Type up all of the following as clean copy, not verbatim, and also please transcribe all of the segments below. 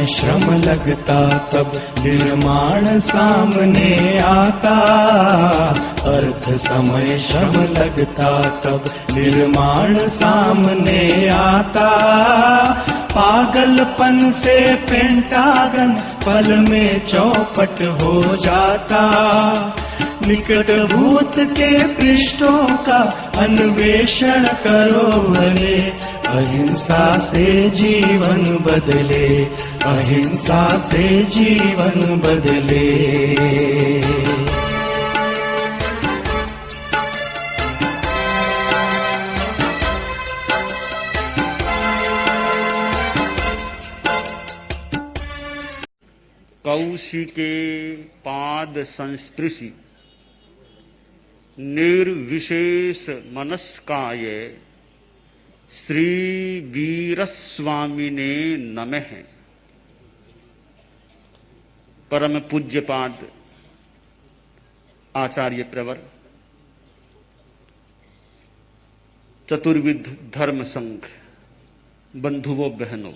श्रम लगता तब निर्माण सामने आता। अर्थ समय श्रम लगता तब निर्माण सामने आता। पागलपन से पेंटागन पल में चौपट हो जाता। निकट भूत के पृष्ठों का अन्वेषण करो अरे, अहिंसा से जीवन बदले, अहिंसा से जीवन बदले। कौशिके पाद संस्पृशि निर्विशेष मनस्काय श्री वीरस्वामिने नमः। परम पूज्यपाद आचार्य प्रवर चतुर्विध धर्म संघ बंधुओं बहनों,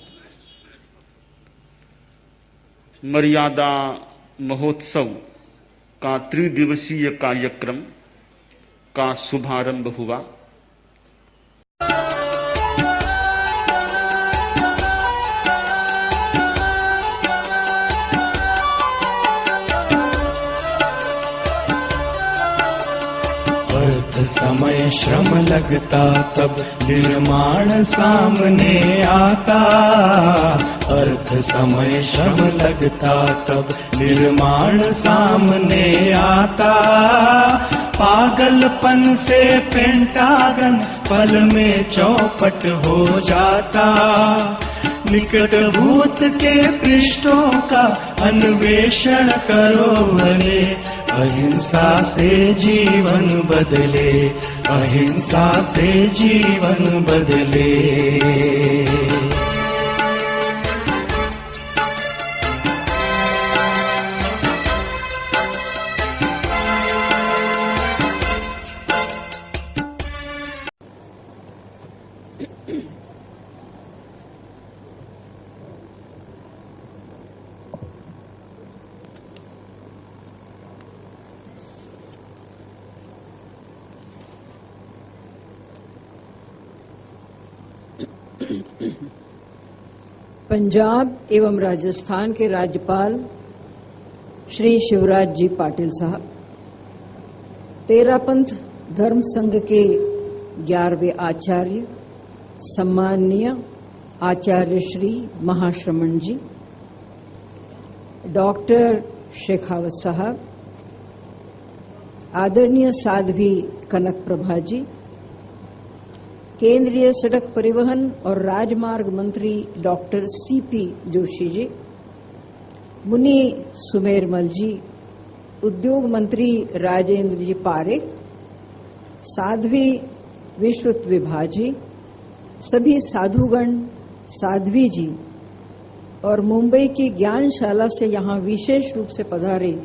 मर्यादा महोत्सव का त्रिदिवसीय कार्यक्रम का शुभारंभ हुआ। अर्थ समय श्रम लगता तब निर्माण सामने आता। अर्थ समय श्रम लगता तब निर्माण सामने आता। पागलपन से पेंटागन पल में चौपट हो जाता। निकट भूत के पृष्ठों का अन्वेषण करो अरे, अहिंसा से जीवन बदले, अहिंसा से जीवन बदले। पंजाब एवं राजस्थान के राज्यपाल श्री शिवराज जी पाटिल साहब, तेरापंथ धर्म संघ के 11वें आचार्य सम्माननीय आचार्य श्री महाश्रमण जी, डॉक्टर शेखावत साहब, आदरणीय साध्वी कनक प्रभा जी, केंद्रीय सड़क परिवहन और राजमार्ग मंत्री डॉक्टर सीपी जोशी जी, मुनि सुमेरमल जी, उद्योग मंत्री राजेंद्र जी पारेख, साध्वी विश्रुत विभा जी, सभी साधुगण, साध्वी जी और मुंबई की ज्ञानशाला से यहाँ विशेष रूप से पधारे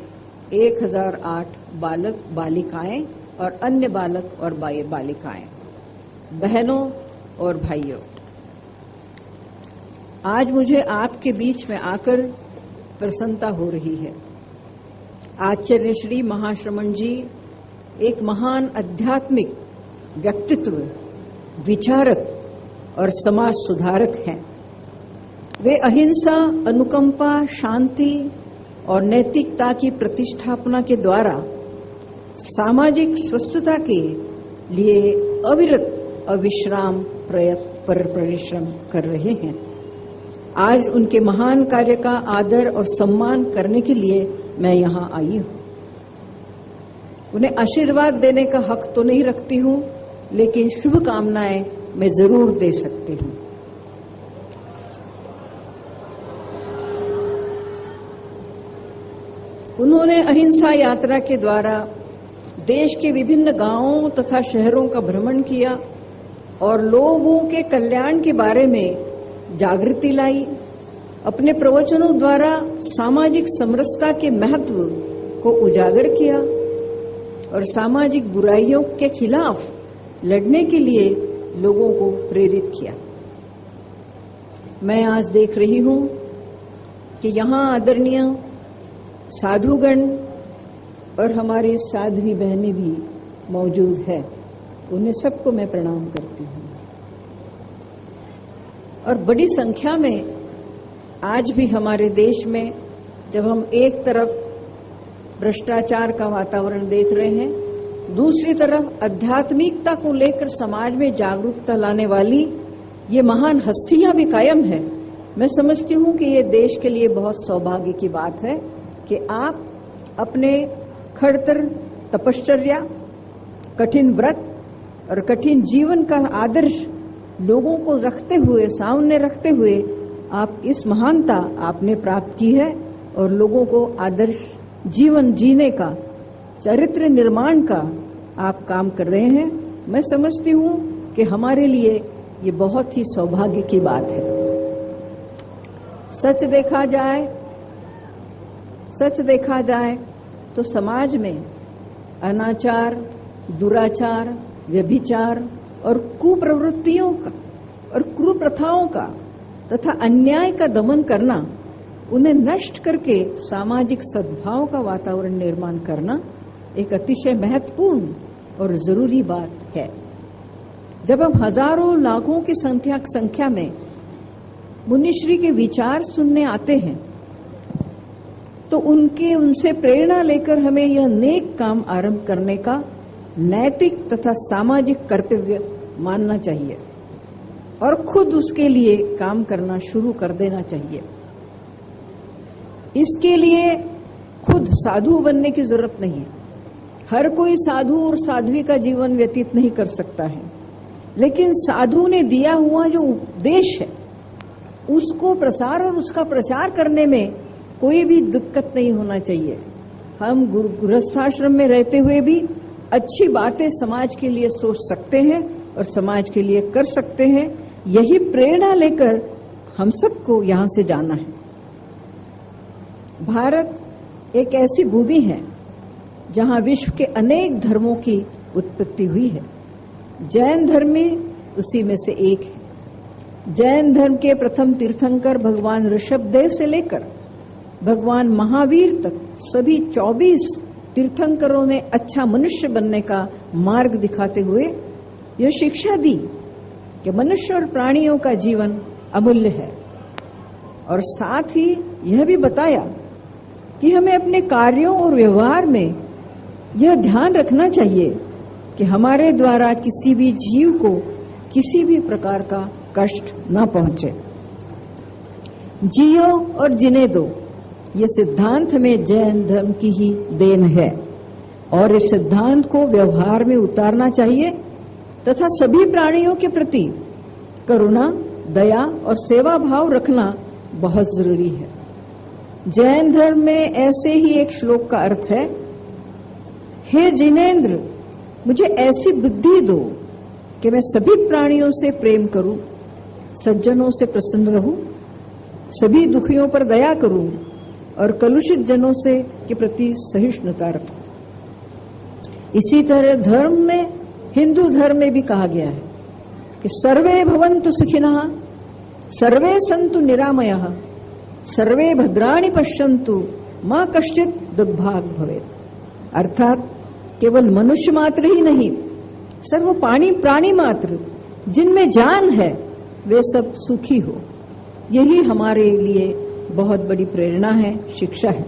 1008 बालक बालिकाएं और अन्य बालक और बालिकाएं, बहनों और भाइयों, आज मुझे आपके बीच में आकर प्रसन्नता हो रही है। आचार्य श्री महाश्रमण जी एक महान आध्यात्मिक व्यक्तित्व, विचारक और समाज सुधारक हैं। वे अहिंसा, अनुकंपा, शांति और नैतिकता की प्रतिष्ठापना के द्वारा सामाजिक स्वस्थता के लिए अविरत अविश्राम परिश्रम कर रहे हैं। आज उनके महान कार्य का आदर और सम्मान करने के लिए मैं यहाँ आई हूँ। उन्हें आशीर्वाद देने का हक तो नहीं रखती हूँ, लेकिन शुभकामनाएं मैं जरूर दे सकती हूँ। उन्होंने अहिंसा यात्रा के द्वारा देश के विभिन्न गांवों तथा शहरों का भ्रमण किया और लोगों के कल्याण के बारे में जागृति लाई। अपने प्रवचनों द्वारा सामाजिक समरसता के महत्व को उजागर किया और सामाजिक बुराइयों के खिलाफ लड़ने के लिए लोगों को प्रेरित किया। मैं आज देख रही हूं कि यहाँ आदरणीय साधुगण और हमारी साध्वी बहनें भी मौजूद है। उन्हें सबको मैं प्रणाम करती हूँ। और बड़ी संख्या में आज भी हमारे देश में जब हम एक तरफ भ्रष्टाचार का वातावरण देख रहे हैं, दूसरी तरफ आध्यात्मिकता को लेकर समाज में जागरूकता लाने वाली ये महान हस्तियां भी कायम है, मैं समझती हूं कि ये देश के लिए बहुत सौभाग्य की बात है कि आप अपने खड़तर तपश्चर्या, कठिन व्रत और कठिन जीवन का आदर्श लोगों को रखते हुए, सामने रखते हुए आप इस महानता आपने प्राप्त की है और लोगों को आदर्श जीवन जीने का, चरित्र निर्माण का आप काम कर रहे हैं। मैं समझती हूं कि हमारे लिए ये बहुत ही सौभाग्य की बात है। सच देखा जाए तो समाज में अनाचार, दुराचार, व्यभिचार और कुप्रवृत्तियों का और कुप्रथाओं का तथा अन्याय का दमन करना, उन्हें नष्ट करके सामाजिक सद्भाव का वातावरण निर्माण करना एक अतिशय महत्वपूर्ण और जरूरी बात है। जब हम हजारों लाखों की संख्या में मुनिश्री के विचार सुनने आते हैं तो उनसे प्रेरणा लेकर हमें यह नेक काम आरंभ करने का नैतिक तथा सामाजिक कर्तव्य मानना चाहिए और खुद उसके लिए काम करना शुरू कर देना चाहिए। इसके लिए खुद साधु बनने की जरूरत नहीं है। हर कोई साधु और साध्वी का जीवन व्यतीत नहीं कर सकता है, लेकिन साधु ने दिया हुआ जो उपदेश है उसको प्रसार और उसका प्रचार करने में कोई भी दिक्कत नहीं होना चाहिए। हम गृहस्थाश्रम में रहते हुए भी अच्छी बातें समाज के लिए सोच सकते हैं और समाज के लिए कर सकते हैं। यही प्रेरणा लेकर हम सबको यहां से जाना है। भारत एक ऐसी भूमि है जहां विश्व के अनेक धर्मों की उत्पत्ति हुई है। जैन धर्म भी उसी में से एक है। जैन धर्म के प्रथम तीर्थंकर भगवान ऋषभदेव से लेकर भगवान महावीर तक सभी 24 तीर्थंकरों ने अच्छा मनुष्य बनने का मार्ग दिखाते हुए यह शिक्षा दी कि मनुष्य और प्राणियों का जीवन अमूल्य है, और साथ ही यह भी बताया कि हमें अपने कार्यों और व्यवहार में यह ध्यान रखना चाहिए कि हमारे द्वारा किसी भी जीव को किसी भी प्रकार का कष्ट न पहुंचे। जियो और जीने दो, ये सिद्धांत हमें जैन धर्म की ही देन है और इस सिद्धांत को व्यवहार में उतारना चाहिए तथा सभी प्राणियों के प्रति करुणा, दया और सेवा भाव रखना बहुत जरूरी है। जैन धर्म में ऐसे ही एक श्लोक का अर्थ है, हे जिनेंद्र, मुझे ऐसी बुद्धि दो कि मैं सभी प्राणियों से प्रेम करूं, सज्जनों से प्रसन्न रहूं, सभी दुखियों पर दया करूं और कलुषित जनों से के प्रति सहिष्णुता रखूं। इसी तरह धर्म में, हिंदू धर्म में भी कहा गया है कि सर्वे भवन्तु सुखिनः, सर्वे सन्तु निरामयः, सर्वे भद्राणि पश्यन्तु, मा कश्चित् दुर्भाग भवेत्। अर्थात केवल मनुष्य मात्र ही नहीं, सर्व प्राणी मात्र जिनमें जान है वे सब सुखी हो। यही हमारे लिए बहुत बड़ी प्रेरणा है, शिक्षा है।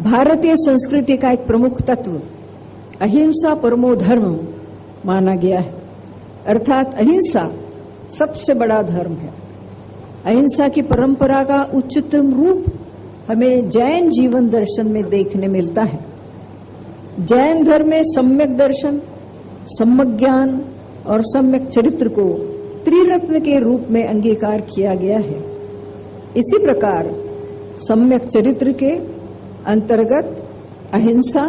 भारतीय संस्कृति का एक प्रमुख तत्व अहिंसा परमो धर्म माना गया है, अर्थात अहिंसा सबसे बड़ा धर्म है। अहिंसा की परंपरा का उच्चतम रूप हमें जैन जीवन दर्शन में देखने मिलता है। जैन धर्म में सम्यक दर्शन, सम्यक ज्ञान और सम्यक चरित्र को त्रिरत्न के रूप में अंगीकार किया गया है। इसी प्रकार सम्यक चरित्र के अंतर्गत अहिंसा,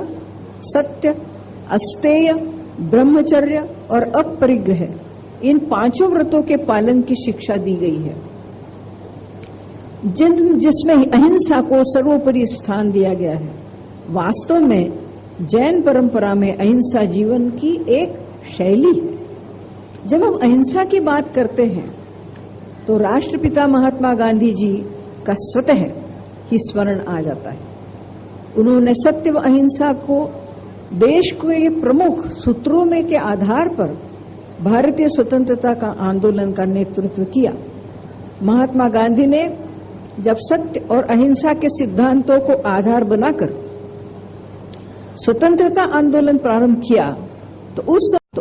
सत्य, अस्तेय, ब्रह्मचर्य और अपरिग्रह, इन पांचों व्रतों के पालन की शिक्षा दी गई है, जिसमें अहिंसा को सर्वोपरि स्थान दिया गया है। वास्तव में जैन परंपरा में अहिंसा जीवन की एक शैली है। जब हम अहिंसा की बात करते हैं तो राष्ट्रपिता महात्मा गांधी जी का स्वतः ही स्मरण आ जाता है। उन्होंने सत्य व अहिंसा को देश के प्रमुख सूत्रों में के आधार पर भारतीय स्वतंत्रता का आंदोलन का नेतृत्व किया। महात्मा गांधी ने जब सत्य और अहिंसा के सिद्धांतों को आधार बनाकर स्वतंत्रता आंदोलन प्रारंभ किया तो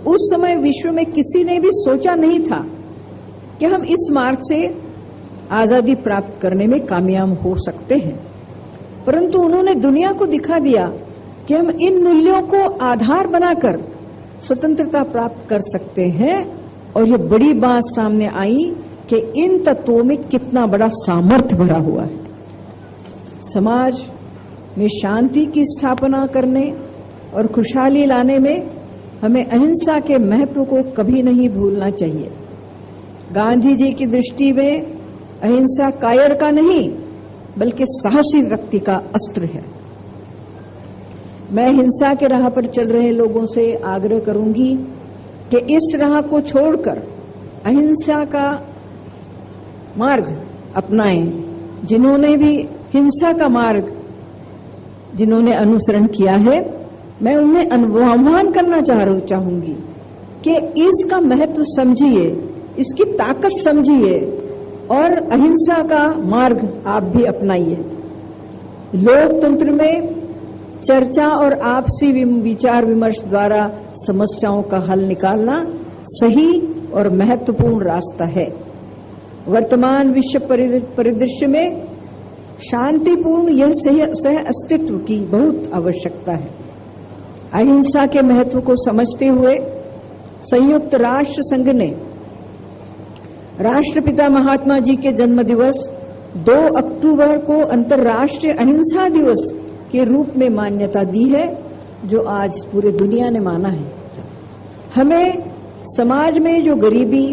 उस समय विश्व में किसी ने भी सोचा नहीं था कि हम इस मार्ग से आजादी प्राप्त करने में कामयाब हो सकते हैं। परंतु उन्होंने दुनिया को दिखा दिया कि हम इन मूल्यों को आधार बनाकर स्वतंत्रता प्राप्त कर सकते हैं। और ये बड़ी बात सामने आई कि इन तत्वों में कितना बड़ा सामर्थ्य भरा हुआ है। समाज में शांति की स्थापना करने और खुशहाली लाने में हमें अहिंसा के महत्व को कभी नहीं भूलना चाहिए। गांधी जी की दृष्टि में अहिंसा कायर का नहीं बल्कि साहसी व्यक्ति का अस्त्र है। मैं हिंसा के राह पर चल रहे लोगों से आग्रह करूंगी कि इस राह को छोड़कर अहिंसा का मार्ग अपनाएं। जिन्होंने भी हिंसा का मार्ग जिन्होंने अनुसरण किया है, मैं उन्हें आह्वान करना चाहूंगी कि इसका महत्व समझिए, इसकी ताकत समझिए और अहिंसा का मार्ग आप भी अपनाइए। लोकतंत्र में चर्चा और आपसी विचार विमर्श द्वारा समस्याओं का हल निकालना सही और महत्वपूर्ण रास्ता है। वर्तमान विश्व परिदृश्य में शांतिपूर्ण यह सह अस्तित्व की बहुत आवश्यकता है। अहिंसा के महत्व को समझते हुए संयुक्त राष्ट्र संघ ने राष्ट्रपिता महात्मा जी के जन्म दिवस 2 अक्टूबर को अंतर्राष्ट्रीय अहिंसा दिवस के रूप में मान्यता दी है, जो आज पूरे दुनिया ने माना है। हमें समाज में जो गरीबी,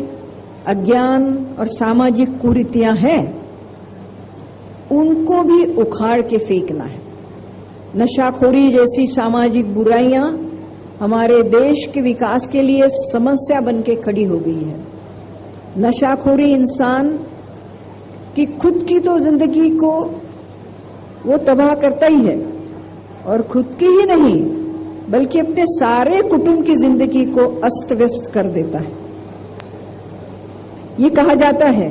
अज्ञान और सामाजिक कुरीतियां हैं, उनको भी उखाड़ के फेंकना है। नशाखोरी जैसी सामाजिक बुराइयां हमारे देश के विकास के लिए समस्या बन के खड़ी हो गई है। नशाखोरी इंसान की खुद की तो जिंदगी को वो तबाह करता ही है, और खुद की ही नहीं बल्कि अपने सारे कुटुंब की जिंदगी को अस्त व्यस्त कर देता है। ये कहा जाता है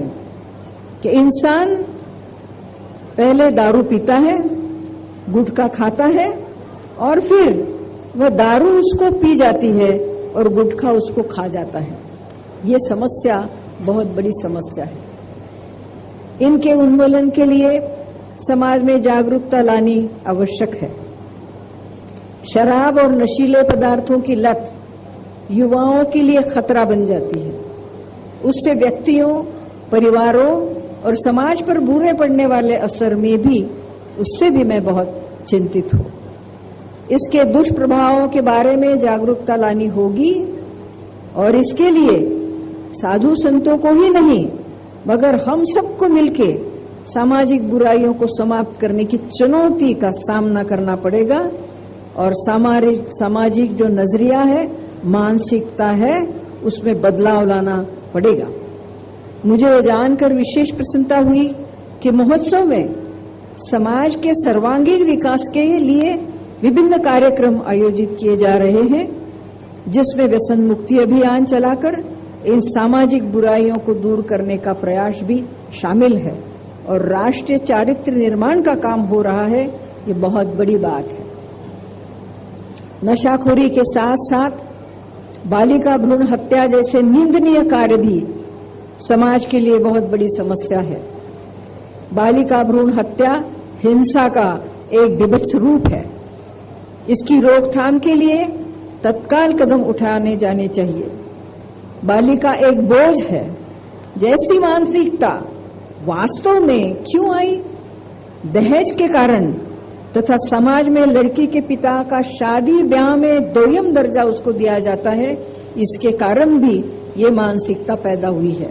कि इंसान पहले दारू पीता है, गुटखा खाता है और फिर वह दारू उसको पी जाती है और गुटखा उसको खा जाता है। ये समस्या बहुत बड़ी समस्या है। इनके उन्मूलन के लिए समाज में जागरूकता लानी आवश्यक है। शराब और नशीले पदार्थों की लत युवाओं के लिए खतरा बन जाती है। उससे व्यक्तियों, परिवारों और समाज पर बुरे पड़ने वाले असर में भी उससे भी मैं बहुत चिंतित हूं। इसके दुष्प्रभावों के बारे में जागरूकता लानी होगी और इसके लिए साधु संतों को ही नहीं मगर हम सबको मिलके सामाजिक बुराइयों को समाप्त करने की चुनौती का सामना करना पड़ेगा। और सामाजिक जो नजरिया है, मानसिकता है, उसमें बदलाव लाना पड़ेगा। मुझे ये जानकर विशेष प्रसन्नता हुई कि महोत्सव में समाज के सर्वांगीण विकास के लिए विभिन्न कार्यक्रम आयोजित किए जा रहे हैं, जिसमें व्यसन मुक्ति अभियान चलाकर इन सामाजिक बुराइयों को दूर करने का प्रयास भी शामिल है और राष्ट्रीय चारित्र्य निर्माण का काम हो रहा है। ये बहुत बड़ी बात है। नशाखोरी के साथ साथ बालिका भ्रूण हत्या जैसे निंदनीय कार्य भी समाज के लिए बहुत बड़ी समस्या है। बालिका भ्रूण हत्या हिंसा का एक विभत्स रूप है। इसकी रोकथाम के लिए तत्काल कदम उठाने जाने चाहिए। बालिका एक बोझ है जैसी मानसिकता वास्तव में क्यों आई? दहेज के कारण तथा समाज में लड़की के पिता का शादी ब्याह में दोयम दर्जा उसको दिया जाता है, इसके कारण भी ये मानसिकता पैदा हुई है।